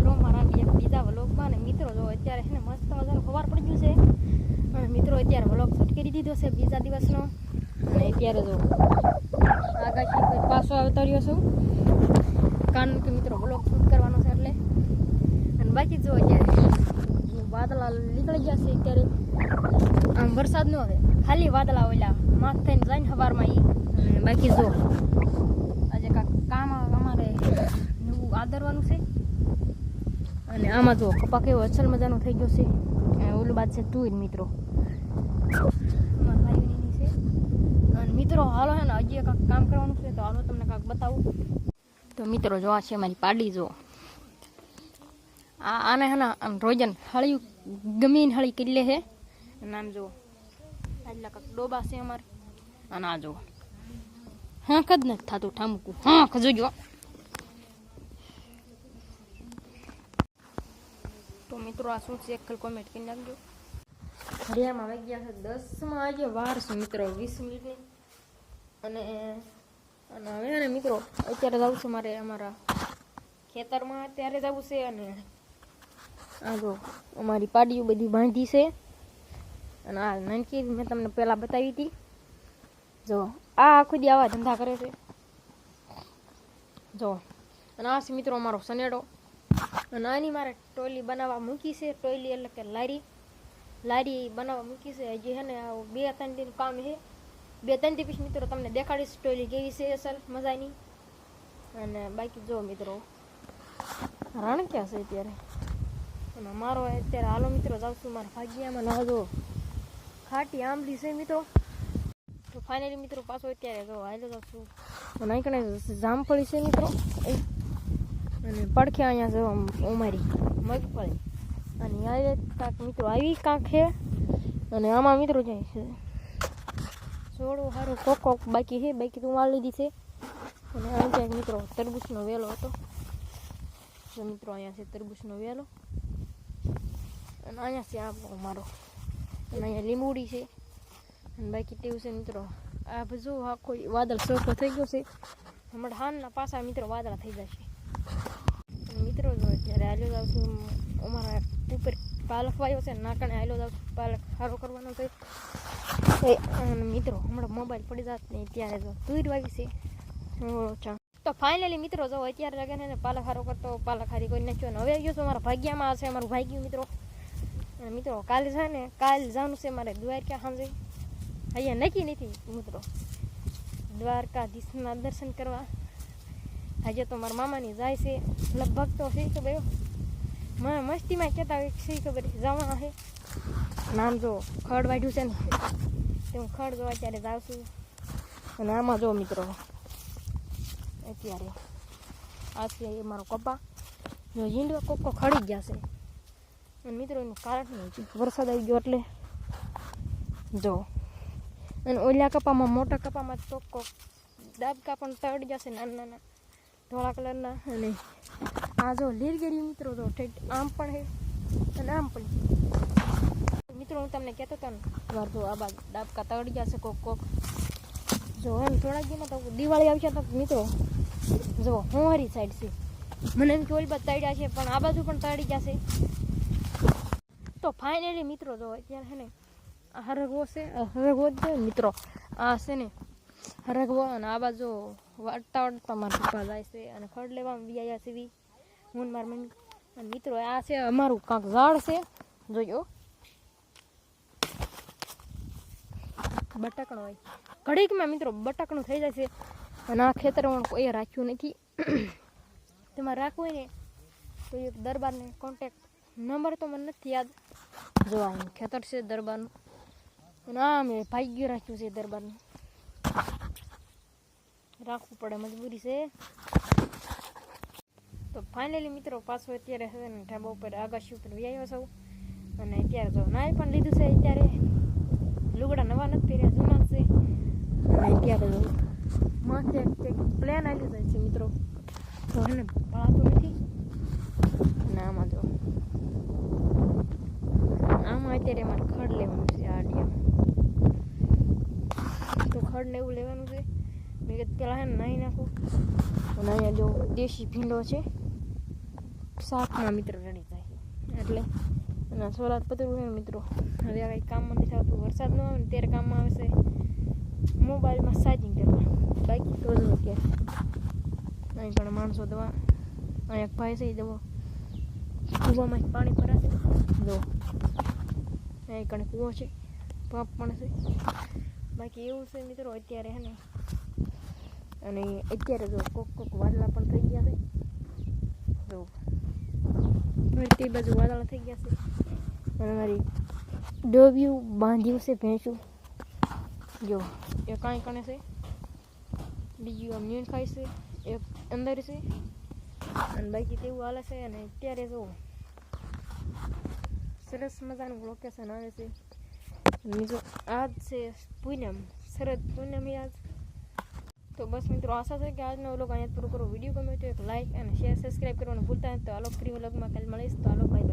મિત્રો મારા બીજા વ્લોગમાં ને મિત્રો જો અત્યારે છે ને મસ્ત મજાનું ખબર પડી ગયું છે અને મિત્રો અત્યારે વ્લોગ શૂટ કરી દીધો છે બીજા દિવસનો અને અત્યારે જો આગાશી કોઈ પાછો આવતો રહ્યો છું કારણ કે મિત્રો વ્લોગ શૂટ કરવાનો છે એટલે અને બાકી જો અત્યારે વાદળા નીકળી ગયા છે અત્યારે આમ વરસાદ ન આવે ખાલી વાદળા ઓલા માથ થઈને જાય ને સવારમાં અને બાકી જો આજે કામ અમારે નવું આદરવાનું છે અને આમાં જો કપા કેવો અસલ મજાનો થઈ ગયો છે ઓલું બાદ છે તુર મિત્રો અમારા ભાઈઓની છે અને મિત્રો હાલો હે ને હજી કાંઈક કામ કરવાનું છે તો હાલો તમને કાંઈક બતાવું તો મિત્રો જો આ છે મારી પાડી જો આને હે ને આમ રોજન હળિયું ગમીને હળી કિલ્લે છે અને આમ જો આટલા કાંઈક ડોબા છે અમારે અને આ જો હાંક જ નથી થતું ઠામકું હાંક જોજો તો મિત્રો આ શું છે એક કોમેન્ટ કરી નાખજો ઘડિયાળમાં વાગી ગયા છે 10 આજે વાર છે મિત્રો 20 મિનિટની અને હવે ને મિત્રો અત્યારે જવું છે મારે અમારા ખેતરમાં અત્યારે જવું છે અને આ જો અમારી પાડીઓ બધી બાંધી છે અને આ નાનકી મેં તમને પહેલાં બતાવી હતી જો આ આખો દી આવા ધંધા કરે છે જો અને આ છે મિત્રો અમારો સનેડો અને આની મારે ટોયલી બનાવવા મૂકી છે ટોયલી એટલે કે લારી બનાવવા મૂકી છે હજી છે ને 2-3 દિન કામ છે 2-3 દિવસ મિત્રો તમને દેખાડીશ ટોયલી કેવી છે અસલ મજાની અને બાકી જો મિત્રો રણ ક્યાં છે અત્યારે અને મારો અત્યારે હાલો મિત્રો જાઉં છું મારા ભાગ્યામાં ના જો ખાટી આંબલી છે મિત્રો તો ફાઇનલી મિત્રો પાછો અત્યારે જો હાલો જાઉં છું અને અહીં કણે જામફળી છે મિત્રો અને પડખે અહીંયા જો ઉમારી મગફળી અને આવે કાંક મિત્રો આવી કાંક છે અને આમાં મિત્રો જાય છે થોડું સારું કોક બાકી છે બાકી તો વાળ લીધી છે અને અહીં ક્યાંક મિત્રો તરબૂચનો વેલો હતો તો મિત્રો અહીંયા છે તરબૂચનો વેલો અને અહીંયા છે આ મારો અને અહીંયા લીંબુડી છે અને બાકી તેવું છે મિત્રો આ બધું આખો વાદળ ચોખ્ખો થઈ ગયો છે હમણાં હાનના પાછા મિત્રો વાદળા થઈ જશે મિત્રો જો અત્યારે હાલ્યો જાઉં છું અમારા ઉપર પાલક વાયો છે નાકણે હાલ્યો જાઉં છું પાલક સારો કરવાનો છે અને મિત્રો હમણાં મોબાઈલ પડી જાત ને ત્યારે જો તુર વાગી છે તો ફાઇનલી મિત્રો જો અત્યારે લગે ને પાલક સારો કરતો પાલક હારી કોઈ નાખ્યો ને હવે આવ્યો છું મારા ભાગ્યામાં છે અમારું ભાગ્યું મિત્રો અને મિત્રો કાલે છે ને કાલે જવાનું છે મારે દ્વારકા સાંજે અહીંયા નક્કી નથી મિત્રો દ્વારકાધીશના દર્શન કરવા આજે તો મારા મામાની જાય છે લગભગ તો છે તો ભાઈ મને મસ્તીમાં કહેતા હોય છે ખબર જવાના છે નામ જો ખડ વાઢ્યું છે ને તે હું ખડ જો અત્યારે જાઉં છું અને આમાં જો મિત્રો અત્યારે આ છે એ મારો કપા જો ઝીંડવા કોકો ખડી ગયા છે અને મિત્રો એનું કારણ નહીં છે વરસાદ આવી ગયો એટલે જો અને ઓલા કપામાં મોટા કપામાં તો ડાબકા પણ તળી જશે નાના નાના ધોળા કલરના અને આ જો લીલગીરી મિત્રો જો આમ પણ છે અને આમ પણ મિત્રો હું તમને કહેતો હતો ને વાર જો આ બાજુ ડાબકા તળી જશે કોક જો એમ થોડા દીમાં તો દિવાળી આવશે તો મિત્રો જો હોવારી સાઈડ છે મને એમ કે ઓલી બાજુ તળ્યા છે પણ આ બાજુ પણ તળી જશે તો ફાઇનલી મિત્રો જો અત્યારે છે ને આ હરગવો છે હરગવો જ છે મિત્રો આ છે ને હરગવો અને આ બાજુ વાટતા મારા પપ્પા જાય છે અને ખડ લેવામાં વ્યાયા સીવી હું મારા મમ્મી અને મિત્રો આ છે અમારું કાંક ઝાડ છે જોજો બટાકણો હોય ઘડીકમાં મિત્રો બટાકણું થઈ જાય છે અને આ ખેતરમાં કોઈ રાખ્યું નથી તમારે રાખવું હોય ને તો એક દરબારને કોન્ટેક્ટ નંબર તો મને નથી યાદ જોવાનું ખેતર છે દરબારનું અને આ મેં ભાગ્ય રાખ્યું છે દરબારનું રાખવું પડે મજબૂરી છે તો ફાઇનલી મિત્રો પાછો અત્યારે છે ને ઢાબા ઉપર આગાશી ઉપર વ્યાયો સૌ અને અત્યારે જો નાય પણ લીધું છે અત્યારે લુગડા નવા નથી પહેર્યા જૂના છે અને અત્યારે જો માથે પ્લેન આવી જાય છે મિત્રો તો એને ભળાતું નથી અને આમાં જો આમાં અત્યારે મારે ખડ લેવાનું છે આ ડીએમ તો ખડ ને એવું લેવાનું છે મેં કીધું પેલા હે ને નાહી નાખું અને અહીંયા જો દેશી ભીંડો છે શાકમાં મિત્રો રેડી થાય એટલે અને સોલાર પતરું છે મિત્રો હવે આ કંઈ કામમાં નથી આવતું વરસાદ ન આવે ને ત્યારે કામમાં આવે છે મોબાઈલમાં ચાર્જિંગ કરવા બાકી તો જો અત્યારે અહીં પણ માણસો દવા અહીં એક ભાઈ છે એ દવા કૂવામાં પાણી ભરાશે જો અહીં કણે કૂવો છે પંપ પણ છે બાકી એવું છે મિત્રો અત્યારે હે ને અને અત્યારે જો કોક વાદળા પણ થઈ ગયા છે જો તે બાજુ વાદળા થઈ ગયા છે અને મારી ડોબ્યું બાંધ્યું છે ભેંસું જો એ કાંઈ કણે છે બીજું આમ ન્યૂન ખાય છે એક અંદર છે અને બાકી તેવું હાલે છે અને અત્યારે જો સરસ મજાનું લોકેશન આવે છે બીજો આજ છે પૂનમ શરદ પૂનમ આજ તો બસ મિત્રો આશા છે કે આજનો વ્લોગ અહીંયા પૂરો કરો વિડીયો ગમે તો એક લાઈક અને શેર સબસ્ક્રાઈબ કરવાનું ભૂલતા નહીં તો આલો ફ્રી વ્લોગમાં કાલે મળીશ તો આલો બાય